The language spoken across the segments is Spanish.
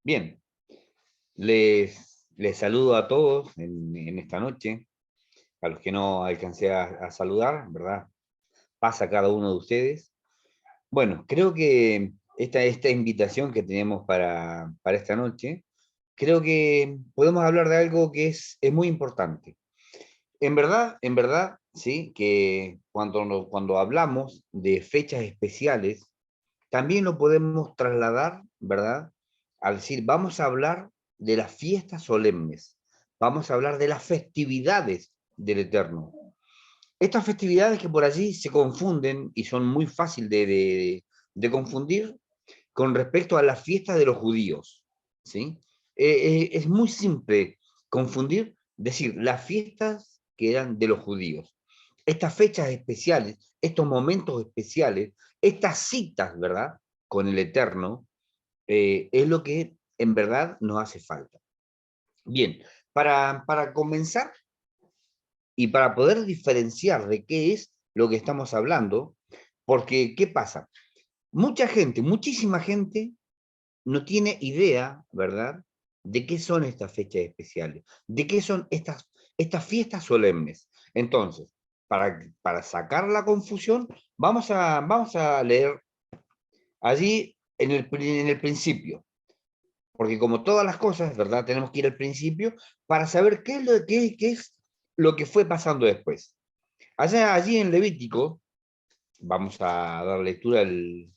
Bien, les saludo a todos en esta noche, a los que no alcancé a saludar, ¿verdad? Pasa cada uno de ustedes. Bueno, creo que esta invitación que tenemos para esta noche, creo que podemos hablar de algo que es muy importante. En verdad, sí, que cuando hablamos de fechas especiales, también lo podemos trasladar, ¿verdad? Al decir, vamos a hablar de las fiestas solemnes, vamos a hablar de las festividades del Eterno. Estas festividades que por allí se confunden y son muy fáciles de confundir con respecto a las fiestas de los judíos, ¿sí? Es muy simple confundir, decir, las fiestas que eran de los judíos. Estas fechas especiales, estos momentos especiales, estas citas, ¿verdad? Con el Eterno, es lo que en verdad nos hace falta. Bien, para comenzar y para poder diferenciar de qué es lo que estamos hablando, porque ¿qué pasa? Mucha gente, muchísima gente, no tiene idea, ¿verdad?, de qué son estas fechas especiales, de qué son estas fiestas solemnes. Entonces, para sacar la confusión, vamos a leer allí en el principio, porque como todas las cosas, ¿verdad?, tenemos que ir al principio para saber qué es lo que fue pasando después. Allí en Levítico, vamos a dar lectura el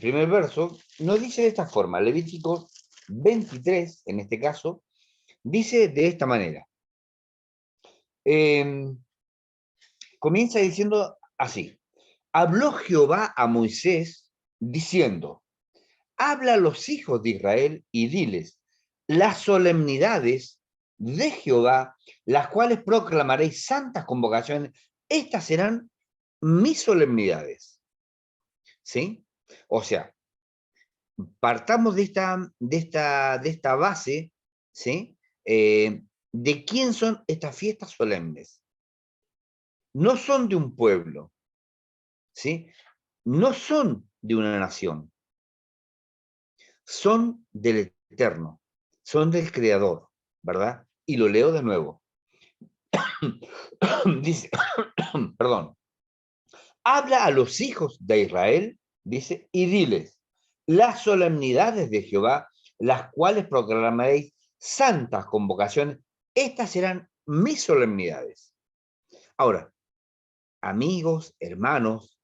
primer verso, nos dice de esta forma, Levítico 23, en este caso, dice de esta manera. Comienza diciendo así, habló Jehová a Moisés diciendo, habla a los hijos de Israel y diles, las solemnidades de Jehová, las cuales proclamaréis santas convocaciones, estas serán mis solemnidades. ¿Sí? O sea, partamos de esta base, ¿sí? ¿De quién son estas fiestas solemnes? No son de un pueblo, ¿sí? No son de una nación, son del Eterno, son del Creador, ¿verdad? Y lo leo de nuevo. Dice, perdón, habla a los hijos de Israel, dice, y diles, las solemnidades de Jehová, las cuales proclamaréis santas convocaciones, estas serán mis solemnidades. Ahora, amigos, hermanos,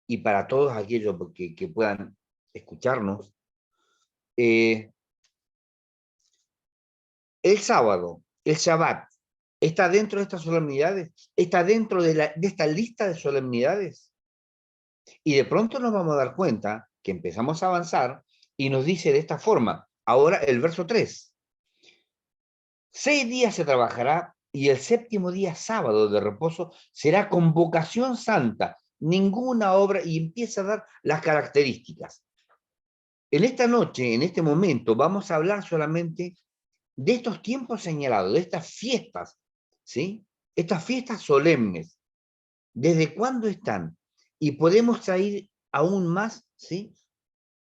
y para todos aquellos que puedan escucharnos, el sábado, el Shabbat, ¿está dentro de estas solemnidades? ¿Está dentro de esta lista de solemnidades? Y de pronto nos vamos a dar cuenta que empezamos a avanzar y nos dice de esta forma, ahora el verso 3, 6 días se trabajará y el séptimo día, sábado de reposo, será convocación santa, ninguna obra, y empieza a dar las características. En esta noche, en este momento, vamos a hablar solamente de estos tiempos señalados, de estas fiestas, ¿sí? Estas fiestas solemnes, ¿desde cuándo están? Y podemos ir aún más, ¿sí?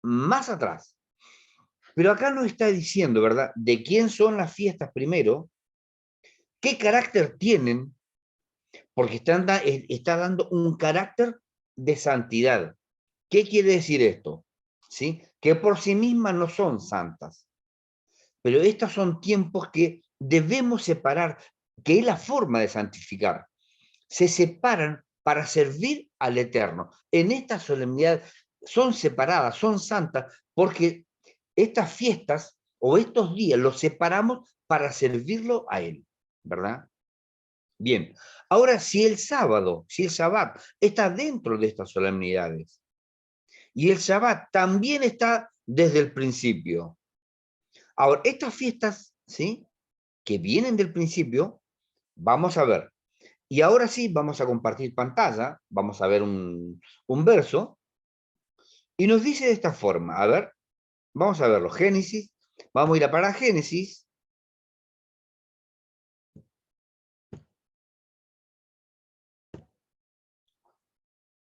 Más atrás. Pero acá nos está diciendo, ¿verdad? De quién son las fiestas primero, qué carácter tienen, porque está dando un carácter de santidad. ¿Qué quiere decir esto? ¿Sí? Que por sí mismas no son santas, pero estos son tiempos que debemos separar, que es la forma de santificar. Se separan para servir al Eterno. En esta solemnidad son separadas, son santas, porque estas fiestas o estos días los separamos para servirlo a Él, ¿verdad? Bien, ahora si el sábado, si el Shabbat está dentro de estas solemnidades, y el Shabbat también está desde el principio. Ahora, estas fiestas, ¿sí?, que vienen del principio, vamos a ver. Y ahora sí, vamos a compartir pantalla, vamos a ver un verso, y nos dice de esta forma, a ver, vamos a verlo, Génesis, vamos a ir a para Génesis,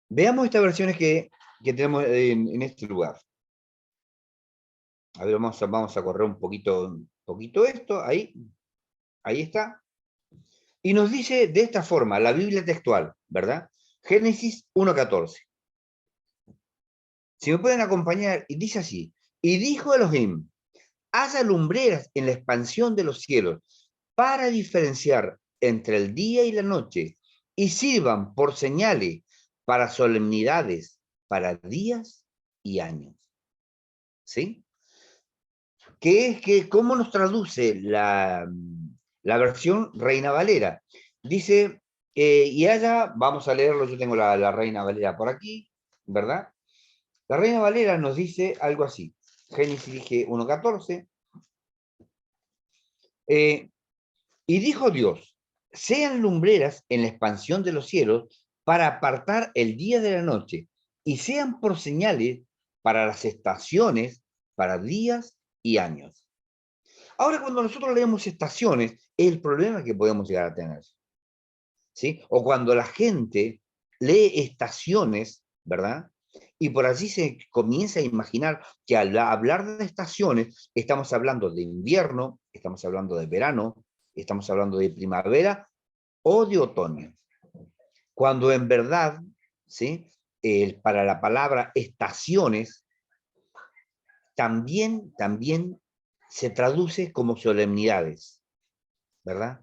Veamos estas versiones que tenemos en este lugar. A ver, vamos a correr un poquito esto, ahí está. Y nos dice de esta forma, la Biblia textual, ¿verdad? Génesis 1:14. Si me pueden acompañar, y dice así, y dijo Elohim, haya lumbreras en la expansión de los cielos para diferenciar entre el día y la noche, y sirvan por señales para solemnidades, para días y años. ¿Sí? ¿Cómo nos traduce la versión Reina Valera? Dice, y allá, vamos a leerlo, yo tengo la Reina Valera por aquí, ¿verdad? La Reina Valera nos dice algo así, Génesis dije 1:14, y dijo Dios, sean lumbreras en la expansión de los cielos para apartar el día de la noche, y sean por señales para las estaciones, para días y años. Ahora, cuando nosotros leemos estaciones, es el problema que podemos llegar a tener. ¿Sí? O cuando la gente lee estaciones, ¿verdad? Y por allí se comienza a imaginar que al hablar de estaciones, estamos hablando de invierno, estamos hablando de verano, estamos hablando de primavera o de otoño. Cuando en verdad, ¿sí? Para la palabra estaciones, también se traduce como solemnidades, ¿verdad?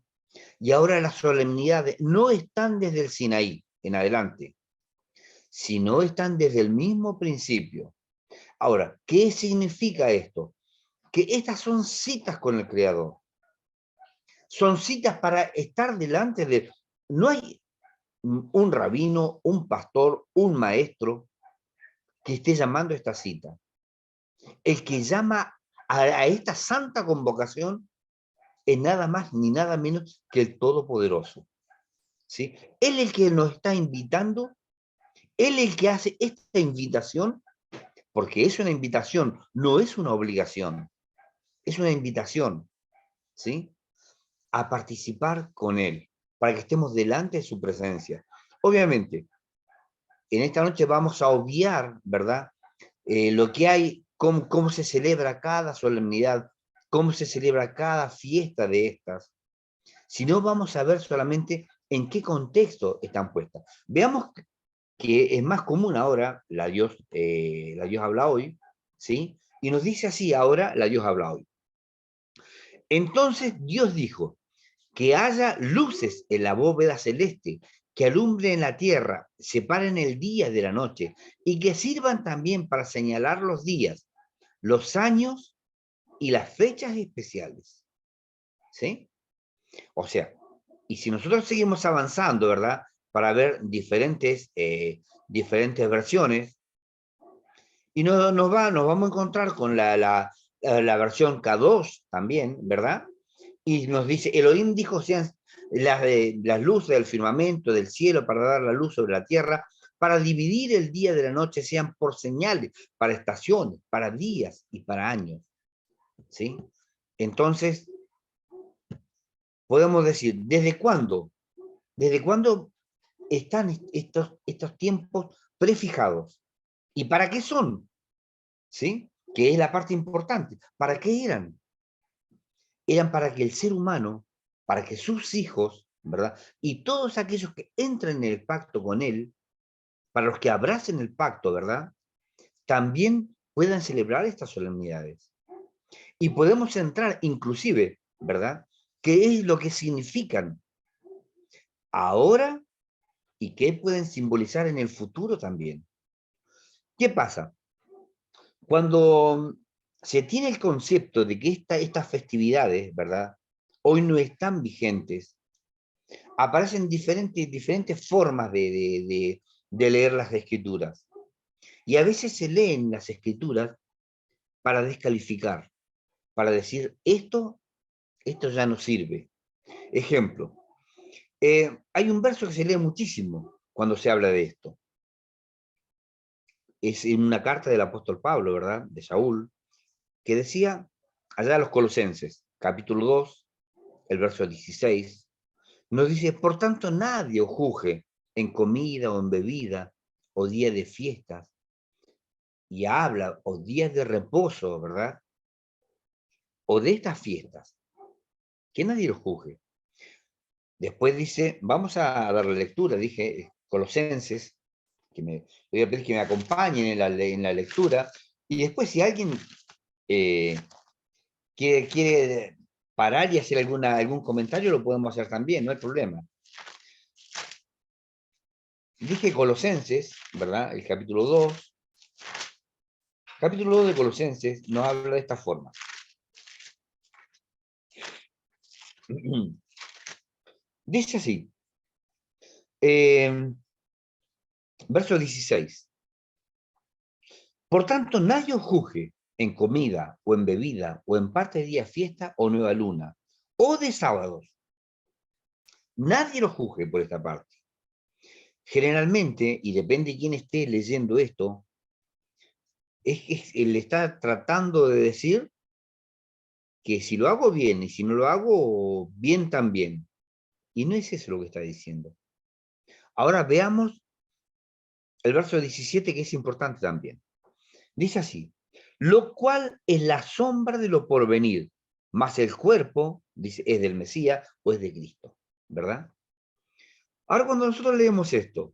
Y ahora las solemnidades no están desde el Sinaí en adelante, sino están desde el mismo principio. Ahora, ¿qué significa esto? Que estas son citas con el Creador. Son citas para estar delante de... No hay un rabino, un pastor, un maestro que esté llamando a esta cita. El que llama a esta santa convocación es nada más ni nada menos que el Todopoderoso. ¿Sí? Él es el que nos está invitando, él es el que hace esta invitación, porque es una invitación, no es una obligación, es una invitación, ¿sí? A participar con él, para que estemos delante de su presencia. Obviamente, en esta noche vamos a obviar, ¿verdad? Lo que hay, cómo se celebra cada solemnidad, cómo se celebra cada fiesta de estas, si no vamos a ver solamente en qué contexto están puestas. Veamos que es más común ahora, la Dios habla hoy, ¿sí? Y nos dice así ahora, la Dios habla hoy. Entonces Dios dijo, que haya luces en la bóveda celeste, que alumbren la tierra, separen el día de la noche, y que sirvan también para señalar los días, los años y las fechas especiales. ¿Sí? O sea, y si nosotros seguimos avanzando, ¿verdad? Para ver diferentes versiones, y nos vamos a encontrar con la versión K2 también, ¿verdad? Y nos dice, Elohim dijo, sean las luces del firmamento, del cielo, para dar la luz sobre la tierra, para dividir el día de la noche, sean por señales, para estaciones, para días y para años. ¿Sí? Entonces, podemos decir, ¿desde cuándo? ¿Desde cuándo están estos tiempos prefijados? ¿Y para qué son? ¿Sí? Que es la parte importante. ¿Para qué eran? Eran para que el ser humano, para que sus hijos, ¿verdad? Y todos aquellos que entren en el pacto con él, para los que abracen el pacto, ¿verdad? También puedan celebrar estas solemnidades. Y podemos entrar inclusive, ¿verdad? ¿Qué es lo que significan ahora y qué pueden simbolizar en el futuro también? ¿Qué pasa? Cuando se tiene el concepto de que estas festividades, ¿verdad? Hoy no están vigentes, aparecen diferentes formas de leer las escrituras. Y a veces se leen las escrituras para descalificar, para decir, esto ya no sirve. Ejemplo, hay un verso que se lee muchísimo cuando se habla de esto. Es en una carta del apóstol Pablo, ¿verdad? De Saúl, que decía, allá a los Colosenses, capítulo 2, el verso 16, nos dice, por tanto nadie os juzgue en comida o en bebida, o días de fiestas, y habla, o días de reposo, ¿verdad? O de estas fiestas, que nadie los juzgue. Después dice, vamos a darle lectura, dije, Colosenses, voy a pedir que me acompañen en la lectura, y después si alguien quiere parar y hacer algún comentario, lo podemos hacer también, no hay problema. Dije Colosenses, ¿verdad? El capítulo 2. Capítulo 2 de Colosenses nos habla de esta forma. Dice así, verso 16. Por tanto, nadie os juzgue en comida, o en bebida, o en parte de día fiesta, o nueva luna, o de sábados. Nadie lo juzgue por esta parte. Generalmente, y depende de quién esté leyendo esto, él está tratando de decir que si lo hago bien y si no lo hago bien también. Y no es eso lo que está diciendo. Ahora veamos el verso 17, que es importante también. Dice así, lo cual es la sombra de lo porvenir, más el cuerpo, dice, es del Mesías o es de Cristo, ¿verdad? Ahora cuando nosotros leemos esto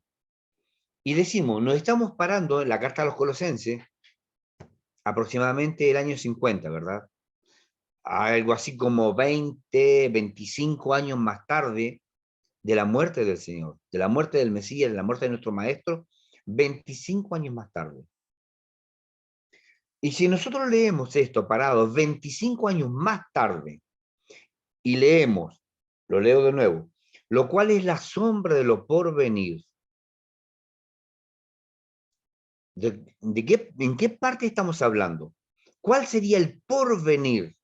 y decimos, nos estamos parando en la carta a los Colosenses, aproximadamente el año 50, ¿verdad? Algo así como 20, 25 años más tarde de la muerte del Señor, de la muerte del Mesías, de la muerte de nuestro Maestro, 25 años más tarde. Y si nosotros leemos esto parados 25 años más tarde y leemos, lo leo de nuevo, lo cual es la sombra de lo porvenir. ¿En qué parte estamos hablando? ¿Cuál sería el porvenir?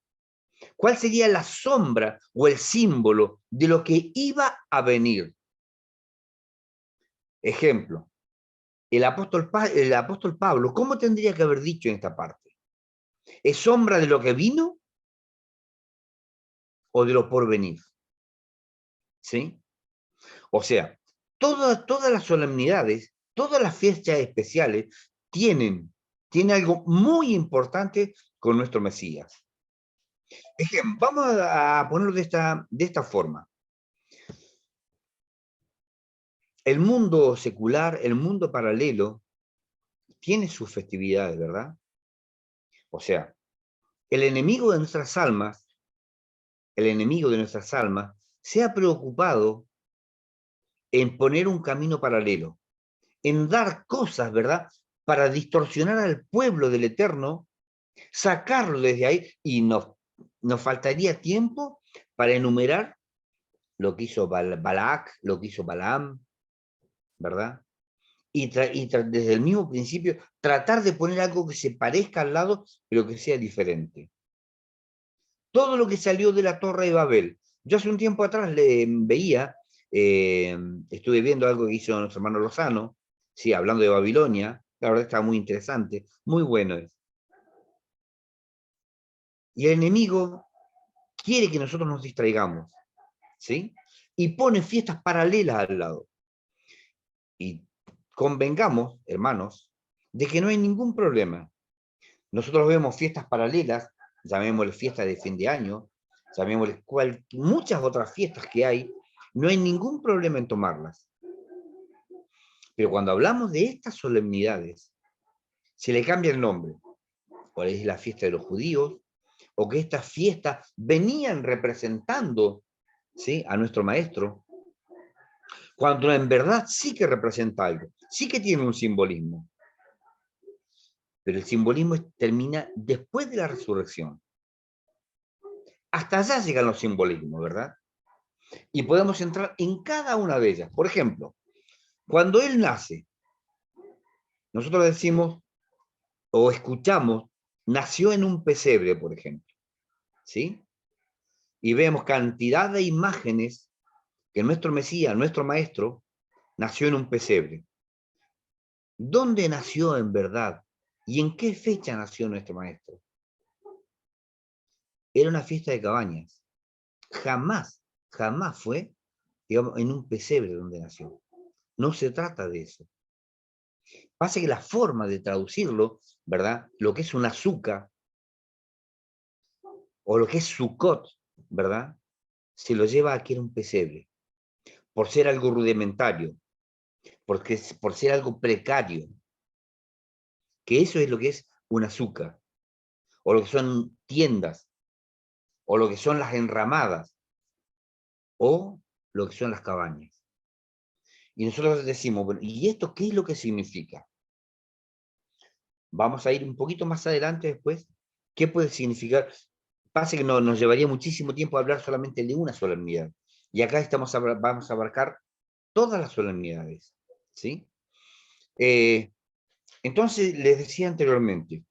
¿Cuál sería la sombra o el símbolo de lo que iba a venir? Ejemplo, el apóstol Pablo, ¿cómo tendría que haber dicho en esta parte? ¿Es sombra de lo que vino o de lo porvenir? ¿Sí? O sea, todas las solemnidades, todas las fiestas especiales tienen algo muy importante con nuestro Mesías. Vamos a ponerlo de esta forma. El mundo secular, el mundo paralelo, tiene sus festividades, ¿verdad? O sea, el enemigo de nuestras almas, se ha preocupado en poner un camino paralelo, en dar cosas, ¿verdad? Para distorsionar al pueblo del Eterno, sacarlo desde ahí, y nos faltaría tiempo para enumerar lo que hizo Balac, lo que hizo Balaam, ¿verdad? Y desde el mismo principio tratar de poner algo que se parezca al lado, pero que sea diferente. Todo lo que salió de la Torre de Babel. Yo hace un tiempo atrás veía, estuve viendo algo que hizo nuestro hermano Lozano, sí, hablando de Babilonia, la verdad está muy interesante, muy bueno es. Y el enemigo quiere que nosotros nos distraigamos, ¿sí? Y pone fiestas paralelas al lado. Y convengamos, hermanos, de que no hay ningún problema. Nosotros vemos fiestas paralelas, llamémosle fiestas de fin de año, llamémosle muchas otras fiestas que hay, no hay ningún problema en tomarlas. Pero cuando hablamos de estas solemnidades, se le cambia el nombre. Por ahí es la fiesta de los judíos, o que estas fiestas venían representando, ¿sí?, a nuestro maestro, cuando en verdad sí que representa algo, sí que tiene un simbolismo. Pero el simbolismo termina después de la resurrección. Hasta allá llegan los simbolismos, ¿verdad? Y podemos entrar en cada una de ellas. Por ejemplo, cuando Él nace, nosotros decimos o escuchamos, nació en un pesebre, por ejemplo, ¿sí? Y vemos cantidad de imágenes que nuestro Mesías, nuestro Maestro, nació en un pesebre. ¿Dónde nació en verdad? ¿Y en qué fecha nació nuestro Maestro? Era una fiesta de cabañas. Jamás fue, digamos, en un pesebre donde nació. No se trata de eso. Pasa que la forma de traducirlo, ¿verdad? Lo que es un azúcar, o lo que es Sukkot, ¿verdad? Se lo lleva a que era un pesebre, por ser algo rudimentario, por ser algo precario, que eso es lo que es un azúcar, o lo que son tiendas, o lo que son las enramadas, o lo que son las cabañas. Y nosotros decimos, bueno, ¿y esto qué es lo que significa? Vamos a ir un poquito más adelante después. ¿Qué puede significar? Pasa que no, nos llevaría muchísimo tiempo hablar solamente de una solemnidad. Y acá vamos a abarcar todas las solemnidades. ¿Sí? Entonces, les decía anteriormente,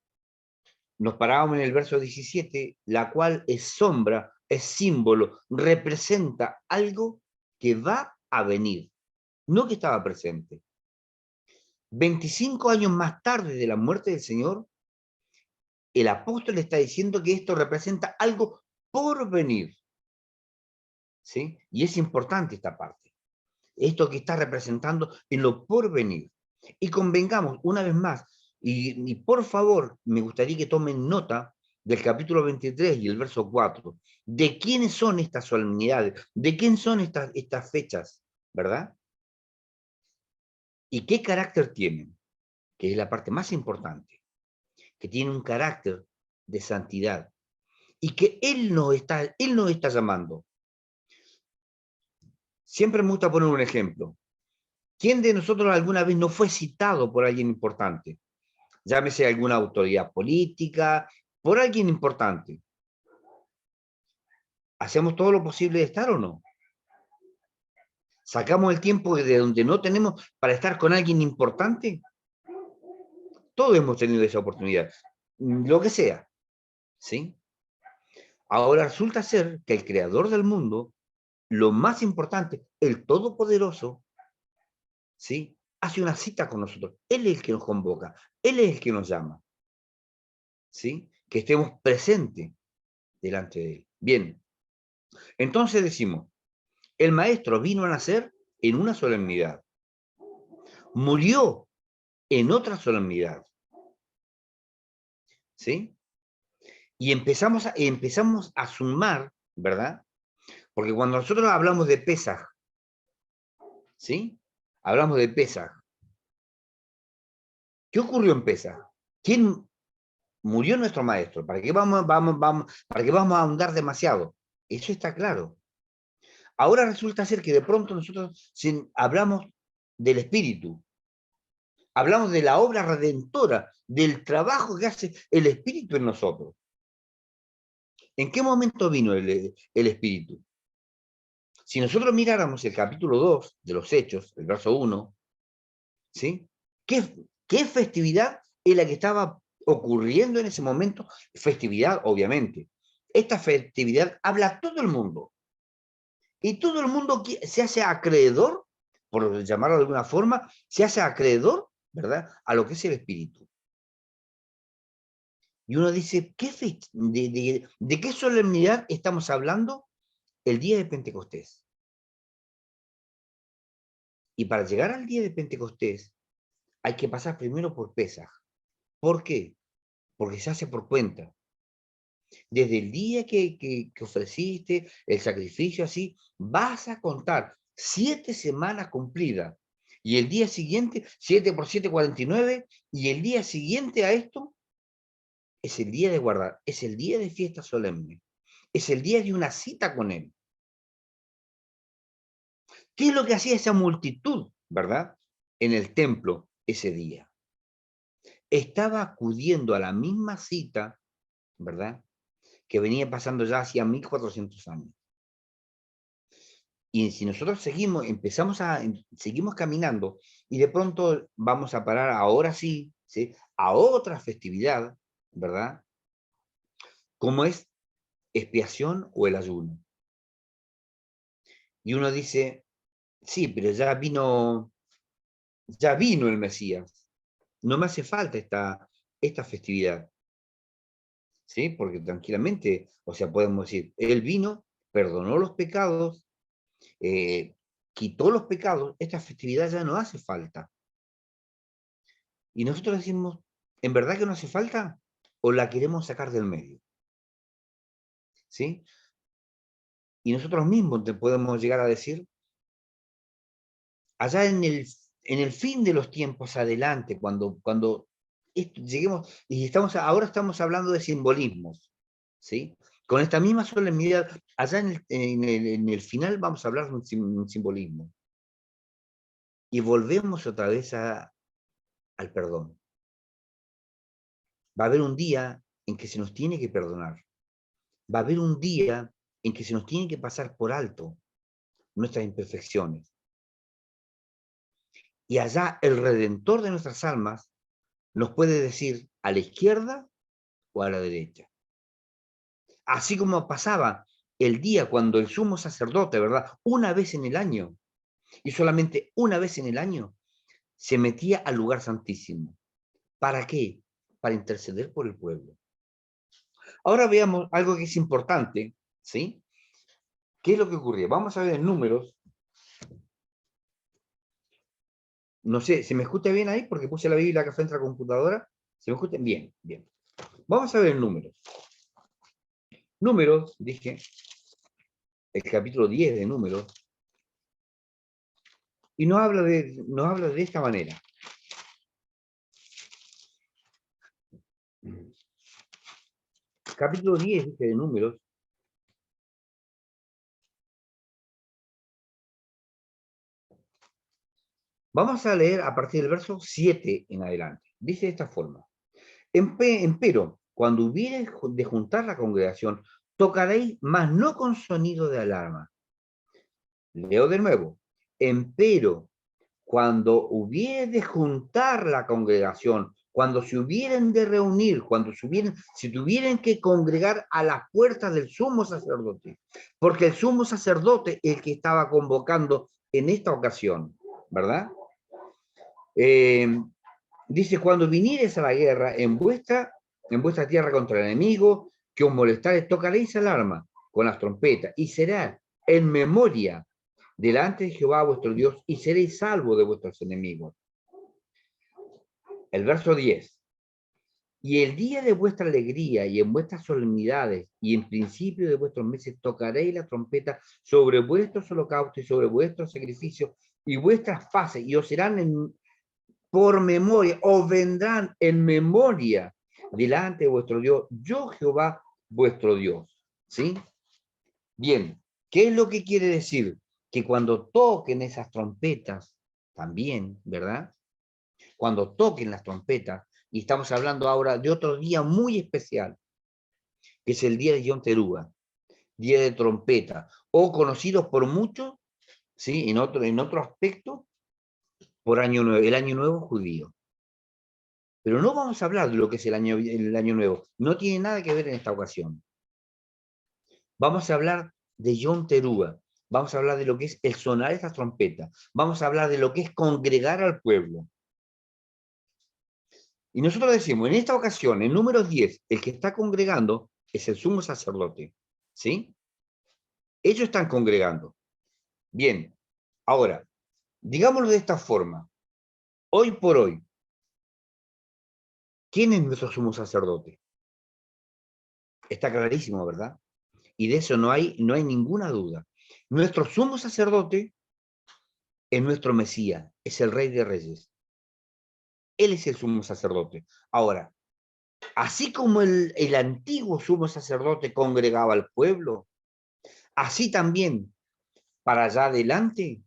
nos parábamos en el verso 17, la cual es sombra, es símbolo, representa algo que va a venir, no que estaba presente. 25 años más tarde de la muerte del Señor, el apóstol está diciendo que esto representa algo por venir. ¿Sí? Y es importante esta parte. Esto que está representando en lo por venir. Y convengamos una vez más, y por favor, me gustaría que tomen nota del capítulo 23 y el verso 4, de quiénes son estas solemnidades, de quién son estas fechas, ¿verdad? Y qué carácter tienen, que es la parte más importante, que tiene un carácter de santidad, y que él nos está llamando. Siempre me gusta poner un ejemplo. ¿Quién de nosotros alguna vez no fue citado por alguien importante? Llámese alguna autoridad política, por alguien importante. ¿Hacemos todo lo posible de estar o no? ¿Sacamos el tiempo de donde no tenemos para estar con alguien importante? Todos hemos tenido esa oportunidad, lo que sea, ¿sí? Ahora resulta ser que el creador del mundo, lo más importante, el todopoderoso, ¿sí? Hace una cita con nosotros. Él es el que nos convoca, él es el que nos llama, ¿sí? Que estemos presentes delante de él. Bien, entonces decimos, el maestro vino a nacer en una solemnidad, murió en otra solemnidad, ¿sí? Y empezamos a sumar, ¿verdad? Porque cuando nosotros hablamos de Pesaj, ¿sí? Hablamos de Pesaj. ¿Qué ocurrió en Pesaj? ¿Quién murió nuestro maestro? ¿Para qué para qué vamos a ahondar demasiado? Eso está claro. Ahora resulta ser que de pronto nosotros hablamos del Espíritu, hablamos de la obra redentora, del trabajo que hace el Espíritu en nosotros. ¿En qué momento vino el Espíritu? Si nosotros miráramos el capítulo 2 de los Hechos, el verso 1, ¿sí? ¿Qué festividad es la que estaba ocurriendo en ese momento? Festividad, obviamente. Esta festividad habla a todo el mundo. Y todo el mundo se hace acreedor, por llamarlo de alguna forma, se hace acreedor, ¿verdad?, a lo que es el Espíritu. Y uno dice, ¿de qué solemnidad estamos hablando? El día de Pentecostés. Y para llegar al día de Pentecostés, hay que pasar primero por Pesaj. ¿Por qué? Porque se hace por cuenta. Desde el día que ofreciste el sacrificio así, vas a contar 7 semanas cumplidas. Y el día siguiente, 7 por 7, 49, y el día siguiente a esto es el día de guardar, es el día de fiesta solemne, es el día de una cita con Él. ¿Qué es lo que hacía esa multitud, verdad? En el templo ese día. Estaba acudiendo a la misma cita, ¿verdad? Que venía pasando ya hacía 1400 años. Y si nosotros seguimos caminando y de pronto vamos a parar ahora sí, ¿sí?, a otra festividad, ¿verdad? Como es expiación o el ayuno. Y uno dice, sí, pero ya vino el Mesías. No me hace falta esta festividad, ¿sí? Porque tranquilamente, o sea, podemos decir, Él vino, perdonó los pecados, quitó los pecados, esta festividad ya no hace falta. Y nosotros decimos, ¿en verdad que no hace falta? ¿O la queremos sacar del medio? ¿Sí? Y nosotros mismos te podemos llegar a decir, allá en el fin de los tiempos adelante, cuando lleguemos, y ahora estamos hablando de simbolismos, ¿sí? Con esta misma solemnidad, allá en el final vamos a hablar de un simbolismo. Y volvemos otra vez al perdón. Va a haber un día en que se nos tiene que perdonar. Va a haber un día en que se nos tiene que pasar por alto nuestras imperfecciones. Y allá el Redentor de nuestras almas nos puede decir a la izquierda o a la derecha. Así como pasaba el día cuando el sumo sacerdote, ¿verdad? Una vez en el año, y solamente una vez en el año, se metía al lugar santísimo. ¿Para qué? Para interceder por el pueblo. Ahora veamos algo que es importante, ¿sí? ¿Qué es lo que ocurría? Vamos a ver en números. No sé, ¿se me escucha bien ahí? Porque puse la Biblia acá frente a la computadora. ¿Se me escucha? Bien, bien. Vamos a ver en números. Números, dije, el capítulo 10 de Números, y nos habla de esta manera. Capítulo 10, dije, de Números. Vamos a leer a partir del verso 7 en adelante. Dice de esta forma. Empero, cuando hubiereis de juntar la congregación, tocaréis, mas no con sonido de alarma. Leo de nuevo. Empero, cuando hubiere de juntar la congregación, cuando se hubieren de reunir, si tuvieran que congregar a las puertas del sumo sacerdote, porque el sumo sacerdote es el que estaba convocando en esta ocasión, ¿verdad? Dice, cuando vinieres a la guerra en vuestra tierra contra el enemigo, que os molestares, tocaréis alarma con las trompetas, y será en memoria delante de Jehová vuestro Dios, y seréis salvos de vuestros enemigos. El verso 10. Y el día de vuestra alegría y en vuestras solemnidades y en principio de vuestros meses tocaréis la trompeta sobre vuestros holocaustos y sobre vuestros sacrificios y vuestras fases, y os serán por memoria, os vendrán en memoria delante de vuestro Dios, yo Jehová vuestro Dios. ¿Sí? Bien, ¿qué es lo que quiere decir? Que cuando toquen esas trompetas, también, ¿verdad? Cuando toquen las trompetas, y estamos hablando ahora de otro día muy especial, que es el día de Yom Teruah, día de trompeta, o conocidos por muchos, ¿sí? En otro aspecto, por Año Nuevo, el Año Nuevo judío. Pero no vamos a hablar de lo que es el año Nuevo, no tiene nada que ver en esta ocasión. Vamos a hablar de Yom Teruah, vamos a hablar de lo que es el sonar de estas trompetas, vamos a hablar de lo que es congregar al pueblo. Y nosotros decimos, en esta ocasión, en número 10, el que está congregando es el sumo sacerdote. ¿Sí? Ellos están congregando. Bien, ahora, digámoslo de esta forma. Hoy por hoy, ¿quién es nuestro sumo sacerdote? Está clarísimo, ¿verdad? Y de eso no hay ninguna duda. Nuestro sumo sacerdote es nuestro Mesías, es el Rey de Reyes. Él es el sumo sacerdote. Ahora, así como el antiguo sumo sacerdote congregaba al pueblo, así también para allá adelante,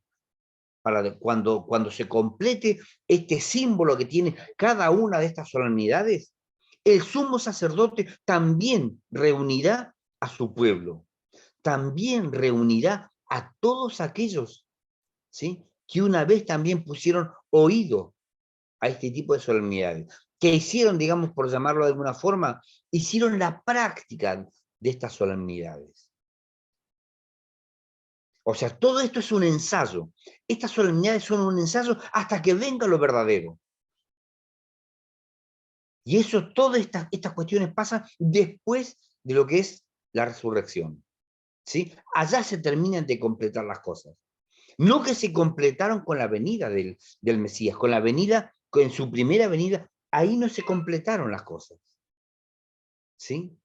cuando se complete este símbolo que tiene cada una de estas solemnidades, el sumo sacerdote también reunirá a su pueblo, también reunirá a todos aquellos, ¿sí?, que una vez también pusieron oído a este tipo de solemnidades, que hicieron, digamos, por llamarlo de alguna forma, hicieron la práctica de estas solemnidades. O sea, todo esto es un ensayo. Estas solemnidades son un ensayo hasta que venga lo verdadero. Y eso, todas estas cuestiones pasan después de lo que es la resurrección. ¿Sí? Allá se terminan de completar las cosas. No que se completaron con la venida del Mesías, con la venida en su primera venida, ahí no se completaron las cosas. ¿Sí?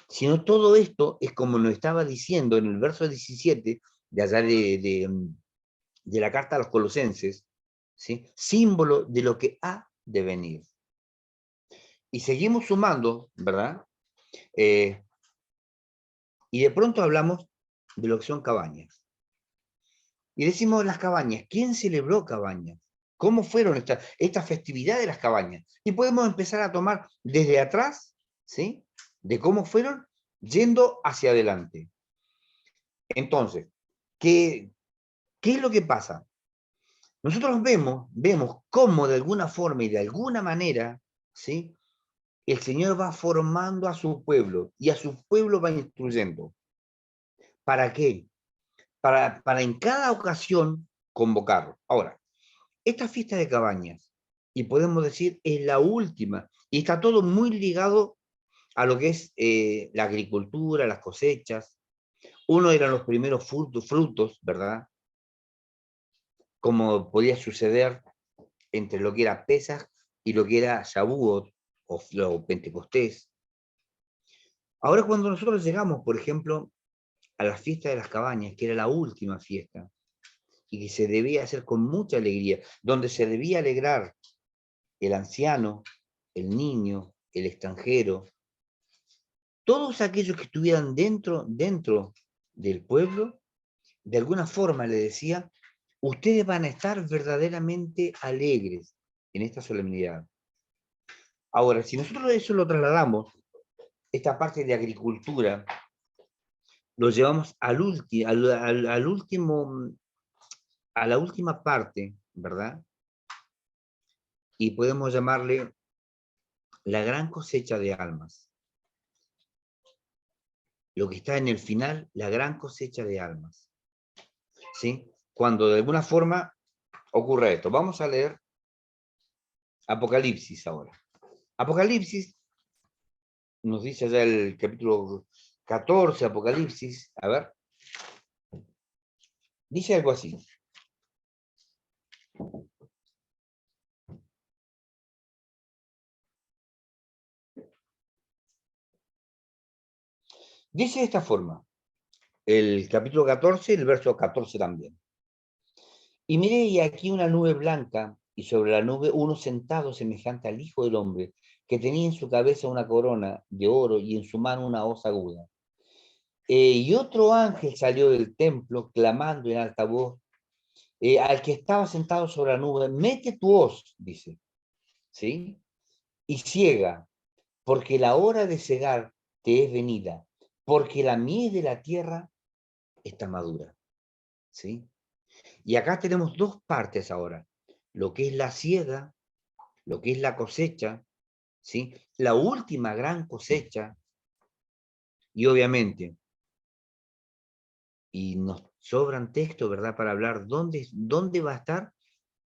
Sino todo esto es como nos estaba diciendo en el verso 17 de allá de la carta a los Colosenses, ¿sí? Símbolo de lo que ha de venir. Y seguimos sumando, ¿verdad? Y de pronto hablamos de lo que son cabañas. Y decimos las cabañas. ¿Quién celebró cabañas? ¿Cómo fueron esta festividad de las cabañas? Y podemos empezar a tomar desde atrás, ¿sí? De cómo fueron, yendo hacia adelante. Entonces, ¿qué es lo que pasa? Nosotros vemos cómo de alguna forma y de alguna manera, ¿sí? El Señor va formando a su pueblo y a su pueblo va instruyendo. ¿Para qué? Para en cada ocasión convocarlo. Ahora, esta fiesta de cabañas, y podemos decir, es la última, y está todo muy ligado a lo que es la agricultura, las cosechas. Uno eran los primeros frutos, ¿verdad? Como podía suceder entre lo que era Pesaj y lo que era Shavuot o Pentecostés. Ahora cuando nosotros llegamos, por ejemplo, a la fiesta de las cabañas, que era la última fiesta, y que se debía hacer con mucha alegría, donde se debía alegrar el anciano, el niño, el extranjero, todos aquellos que estuvieran dentro del pueblo, de alguna forma le decía, ustedes van a estar verdaderamente alegres en esta solemnidad. Ahora, si nosotros eso lo trasladamos, esta parte de agricultura, lo llevamos al último, a la última parte, ¿verdad? Y podemos llamarle la gran cosecha de almas. Lo que está en el final, la gran cosecha de almas. ¿Sí? Cuando de alguna forma ocurre esto. Vamos a leer Apocalipsis ahora. Apocalipsis nos dice ya el capítulo 14, Apocalipsis, a ver, dice algo así. Dice de esta forma, el capítulo 14, el verso 14 también. Y miré y aquí una nube blanca, y sobre la nube uno sentado semejante al Hijo del Hombre, que tenía en su cabeza una corona de oro y en su mano una hoz aguda. Y otro ángel salió del templo clamando en alta voz al que estaba sentado sobre la nube, mete tu hoz, dice, ¿sí? Y ciega, porque la hora de cegar te es venida, porque la mies de la tierra está madura, ¿sí? Y acá tenemos dos partes ahora, lo que es la siega, lo que es la cosecha, ¿sí? La última gran cosecha, y obviamente, y nos sobran textos, ¿verdad?, para hablar dónde va a estar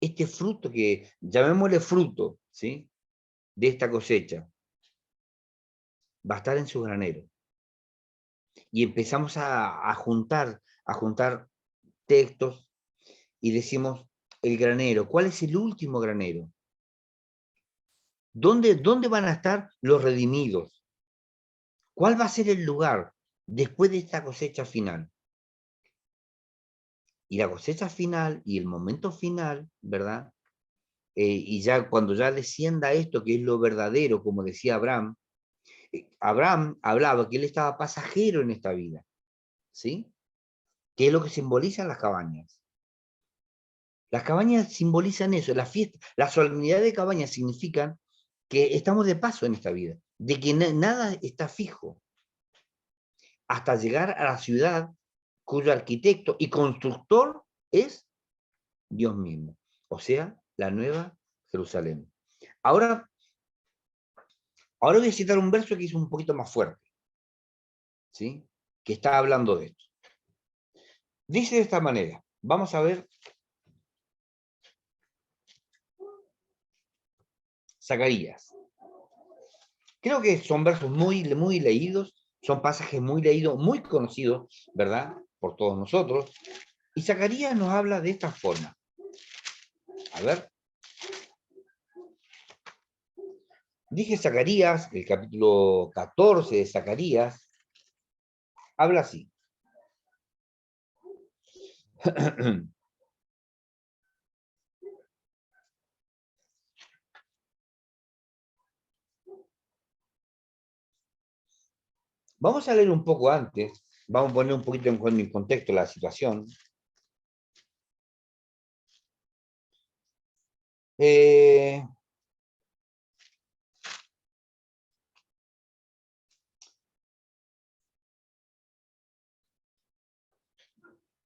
este fruto que, llamémosle fruto, ¿sí?, de esta cosecha, va a estar en su granero. Y empezamos a juntar textos y decimos, el granero, ¿cuál es el último granero? ¿Dónde van a estar los redimidos? ¿Cuál va a ser el lugar después de esta cosecha final? Y la cosecha final y el momento final, ¿verdad? Y ya cuando ya descienda esto, que es lo verdadero, como decía Abraham, Abraham hablaba que él estaba pasajero en esta vida, ¿sí? Que es lo que simbolizan las cabañas. Las cabañas simbolizan eso, la fiesta, la solemnidad de cabañas significan que estamos de paso en esta vida, de que nada está fijo, hasta llegar a la ciudad cuyo arquitecto y constructor es Dios mismo, o sea, la nueva Jerusalén. Ahora, ahora voy a citar un verso que es un poquito más fuerte, ¿sí? Que está hablando de esto. Dice de esta manera, vamos a ver Zacarías. Creo que son versos muy leídos, son pasajes muy leídos, muy conocidos, ¿verdad? Por todos nosotros. Y Zacarías nos habla de esta forma. A ver. Dije Zacarías, el capítulo 14 de Zacarías, habla así. Vamos a leer un poco antes, vamos a poner un poquito en contexto la situación. Eh,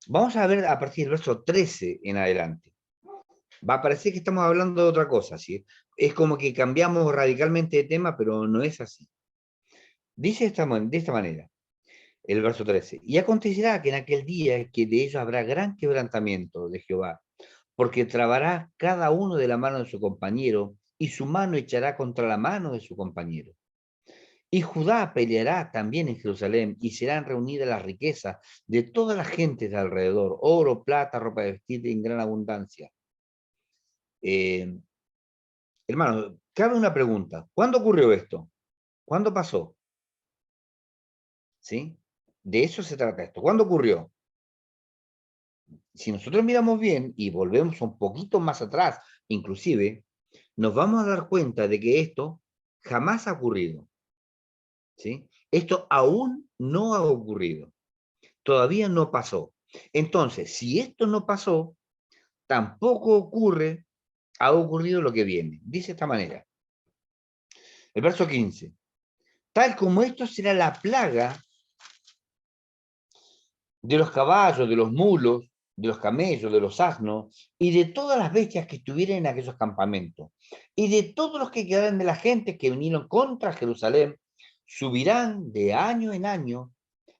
Vamos a ver a partir del verso 13 en adelante. Va a parecer que estamos hablando de otra cosa, ¿sí? Es como que cambiamos radicalmente de tema, pero no es así. Dice de esta manera, el verso 13, y acontecerá que en aquel día que de ellos habrá gran quebrantamiento de Jehová, porque trabará cada uno de la mano de su compañero, y su mano echará contra la mano de su compañero. Y Judá peleará también en Jerusalén, y serán reunidas las riquezas de todas las gentes de alrededor, oro, plata, ropa de vestir en gran abundancia. Eh, Hermano, cabe una pregunta. ¿Cuándo ocurrió esto? ¿Cuándo pasó? ¿Sí? De eso se trata esto. ¿Cuándo ocurrió? Si nosotros miramos bien y volvemos un poquito más atrás, inclusive, nos vamos a dar cuenta de que esto jamás ha ocurrido. ¿Sí? Esto aún no ha ocurrido. Todavía no pasó. Entonces, si esto no pasó, tampoco ha ocurrido lo que viene. Dice de esta manera. El verso 15. Tal como esto será la plaga de los caballos, de los mulos, de los camellos, de los asnos, y de todas las bestias que estuvieran en aquellos campamentos, y de todos los que quedaran de la gente que vinieron contra Jerusalén, subirán de año en año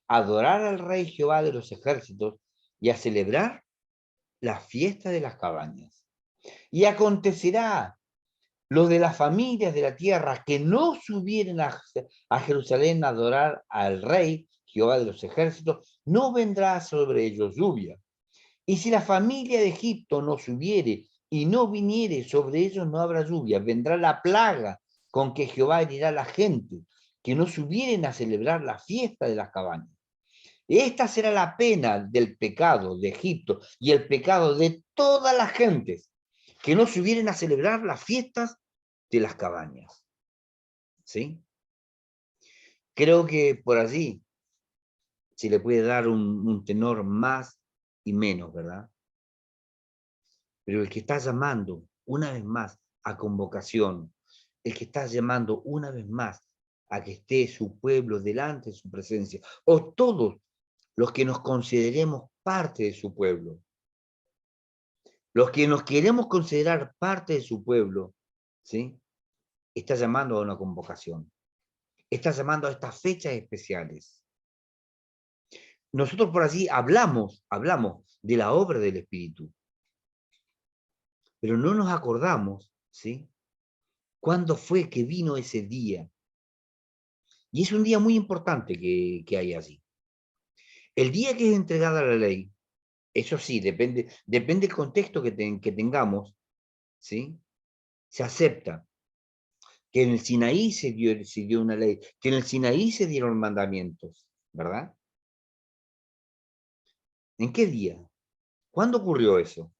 a adorar al Rey Jehová de los ejércitos y a celebrar la fiesta de las cabañas. Y acontecerá los de las familias de la tierra que no subieren a Jerusalén a adorar al Rey Jehová de los ejércitos, no vendrá sobre ellos lluvia. Y si la familia de Egipto no subiere y no viniere, sobre ellos no habrá lluvia. Vendrá la plaga con que Jehová herirá a la gente, que no subieren a celebrar la fiesta de las cabañas. Esta será la pena del pecado de Egipto y el pecado de todas las gentes, que no subieren a celebrar las fiestas de las cabañas. ¿Sí? Creo que por allí se le puede dar un tenor más y menos, ¿verdad? Pero el que está llamando una vez más a convocación, el que está llamando una vez más a que esté su pueblo delante de su presencia, o todos los que nos consideremos parte de su pueblo, los que nos queremos considerar parte de su pueblo, ¿sí? Está llamando a una convocación, está llamando a estas fechas especiales. Nosotros por allí hablamos de la obra del Espíritu, pero no nos acordamos, ¿sí? ¿Cuándo fue que vino ese día? Y es un día muy importante que hay allí. El día que es entregada la ley, eso sí, depende del contexto que tengamos, ¿sí? Se acepta que en el Sinaí se dio una ley, que en el Sinaí se dieron mandamientos, ¿verdad? ¿En qué día? ¿Cuándo ocurrió eso?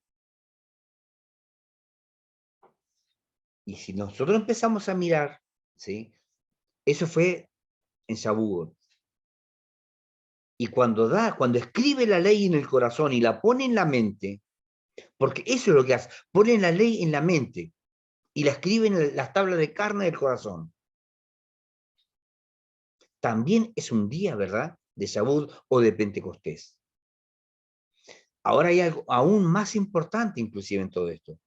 Y si nosotros empezamos a mirar, ¿sí? Eso fue en Shavuot. Y cuando escribe la ley en el corazón y la pone en la mente, porque eso es lo que hace, pone la ley en la mente y la escribe en las tablas de carne del corazón. También es un día, ¿verdad? De Shavuot o de Pentecostés. Ahora hay algo aún más importante inclusive en todo esto.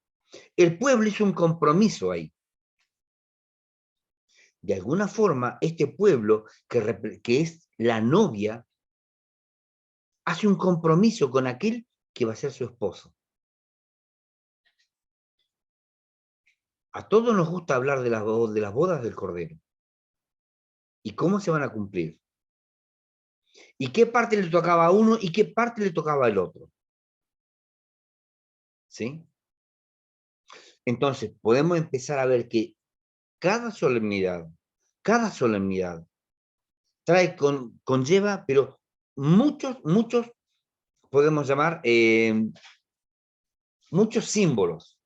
El pueblo hizo un compromiso ahí. De alguna forma, este pueblo, que es la novia, hace un compromiso con aquel que va a ser su esposo. A todos nos gusta hablar de las bodas del Cordero. ¿Y cómo se van a cumplir? ¿Y qué parte le tocaba a uno y qué parte le tocaba al otro? ¿Sí? Entonces, podemos empezar a ver que cada solemnidad conlleva, pero muchos, podemos llamar, muchos símbolos.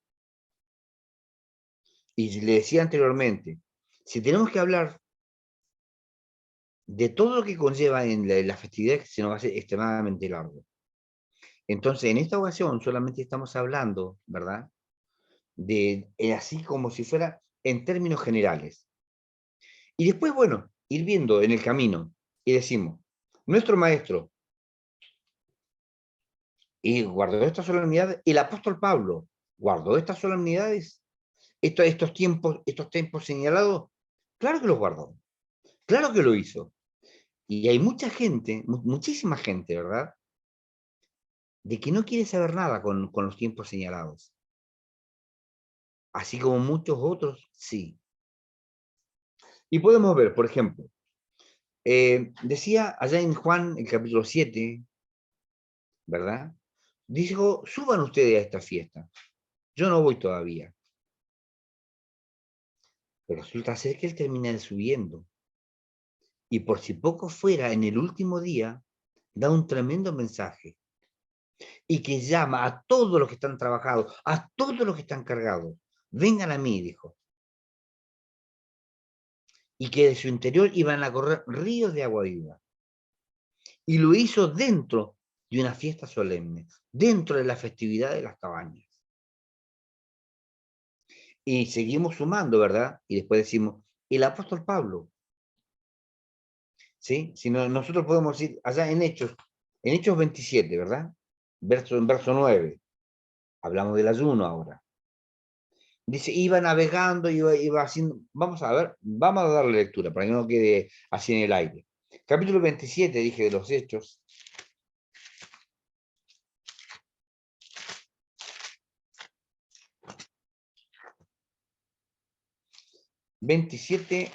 Y le decía anteriormente, si tenemos que hablar de todo lo que conlleva en la festividad, se nos va a hacer extremadamente largo. Entonces, en esta ocasión solamente estamos hablando, ¿verdad? Así como si fuera en términos generales. Y después, bueno, ir viendo en el camino y decimos, nuestro maestro, y guardó estas solemnidades, el apóstol Pablo guardó estas solemnidades, estos tiempos señalados, claro que los guardó, claro que lo hizo. Y hay mucha gente, muchísima gente, ¿verdad? De que no quiere saber nada con los tiempos señalados. Así como muchos otros, sí. Y podemos ver, por ejemplo, decía allá en Juan, el capítulo 7, ¿verdad? Dijo, suban ustedes a esta fiesta. Yo no voy todavía. Pero resulta ser que él termina subiendo. Y por si poco fuera, en el último día, da un tremendo mensaje. Y que llama a todos los que están trabajados, a todos los que están cargados. Vengan a mí, dijo. Y que de su interior iban a correr ríos de agua viva. Y lo hizo dentro de una fiesta solemne, dentro de la festividad de las cabañas. Y seguimos sumando, ¿verdad? Y después decimos, el apóstol Pablo, ¿sí? Si no, nosotros podemos ir allá en Hechos 27, ¿verdad? En verso 9, hablamos del ayuno ahora. Dice, iba navegando, iba haciendo, vamos a ver, vamos a darle lectura para que no quede así en el aire. Capítulo 27, dije, de los Hechos. 27,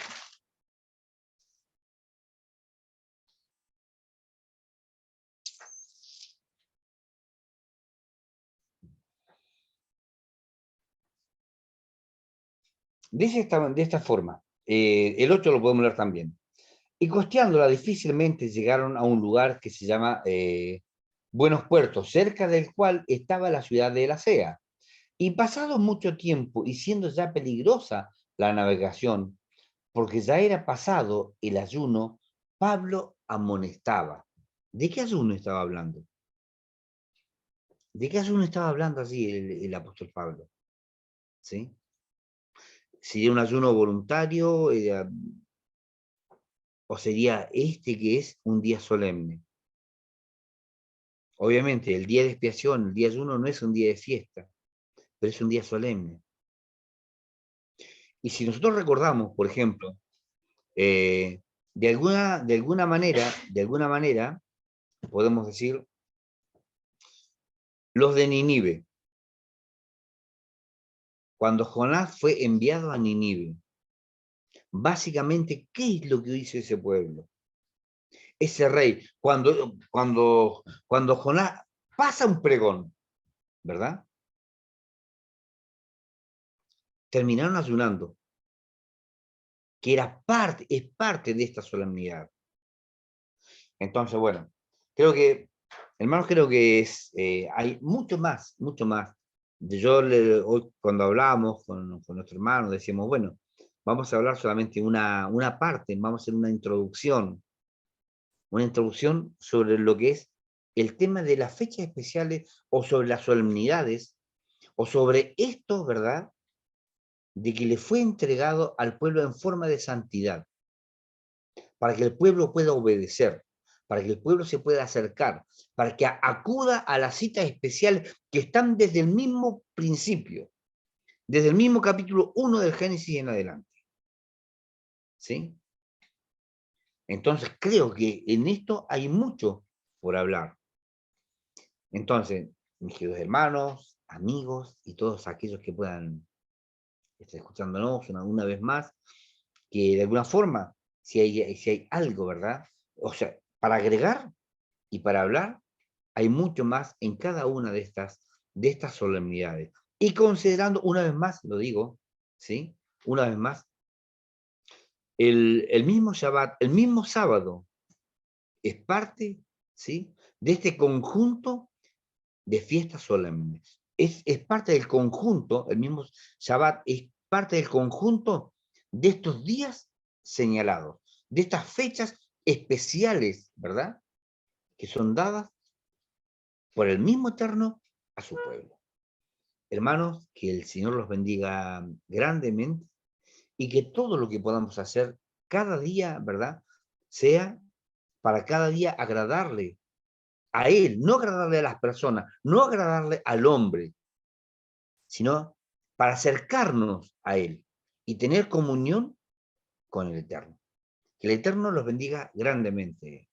dice de esta forma, el 8 lo podemos leer también. Y costeándola difícilmente llegaron a un lugar que se llama Buenos Puertos, cerca del cual estaba la ciudad de La Sea. Y pasado mucho tiempo y siendo ya peligrosa la navegación, porque ya era pasado el ayuno, Pablo amonestaba. ¿De qué ayuno estaba hablando? ¿De qué ayuno estaba hablando así el apóstol Pablo? ¿Sí? ¿Sería un ayuno voluntario o sería este que es un día solemne? Obviamente, el día de expiación, el día de ayuno no es un día de fiesta, pero es un día solemne. Y si nosotros recordamos, por ejemplo, de alguna manera, podemos decir, los de Ninive, cuando Jonás fue enviado a Ninive, básicamente, ¿qué es lo que hizo ese pueblo? Ese rey, cuando Jonás pasa un pregón, ¿verdad? Terminaron ayunando, que es parte de esta solemnidad. Entonces, bueno, hermanos, creo que hay mucho más, mucho más. Hoy cuando hablamos con nuestro hermano, decíamos, bueno, vamos a hablar solamente una parte, vamos a hacer una introducción sobre lo que es el tema de las fechas especiales o sobre las solemnidades o sobre esto, ¿verdad? De que le fue entregado al pueblo en forma de santidad, para que el pueblo pueda obedecer, para que el pueblo se pueda acercar, para que acuda a las citas especiales que están desde el mismo principio, desde el mismo capítulo 1 del Génesis en adelante. ¿Sí? Entonces creo que en esto hay mucho por hablar. Entonces, mis queridos hermanos, amigos y todos aquellos que puedan estar escuchándonos una vez más, que de alguna forma, si hay algo, ¿verdad? O sea, para agregar y para hablar, hay mucho más en cada una de estas solemnidades. Y considerando, una vez más, lo digo, ¿sí? Una vez más, el mismo Shabbat, el mismo sábado, es parte, ¿sí?, de este conjunto de fiestas solemnes. Es parte del conjunto, el mismo Shabbat es parte del conjunto de estos días señalados, de estas fechas especiales, ¿verdad?, que son dadas por el mismo Eterno a su pueblo. Hermanos, que el Señor los bendiga grandemente y que todo lo que podamos hacer cada día, ¿verdad?, sea para cada día agradarle a Él, no agradarle a las personas, no agradarle al hombre, sino para acercarnos a Él y tener comunión con el Eterno. Que el Eterno los bendiga grandemente.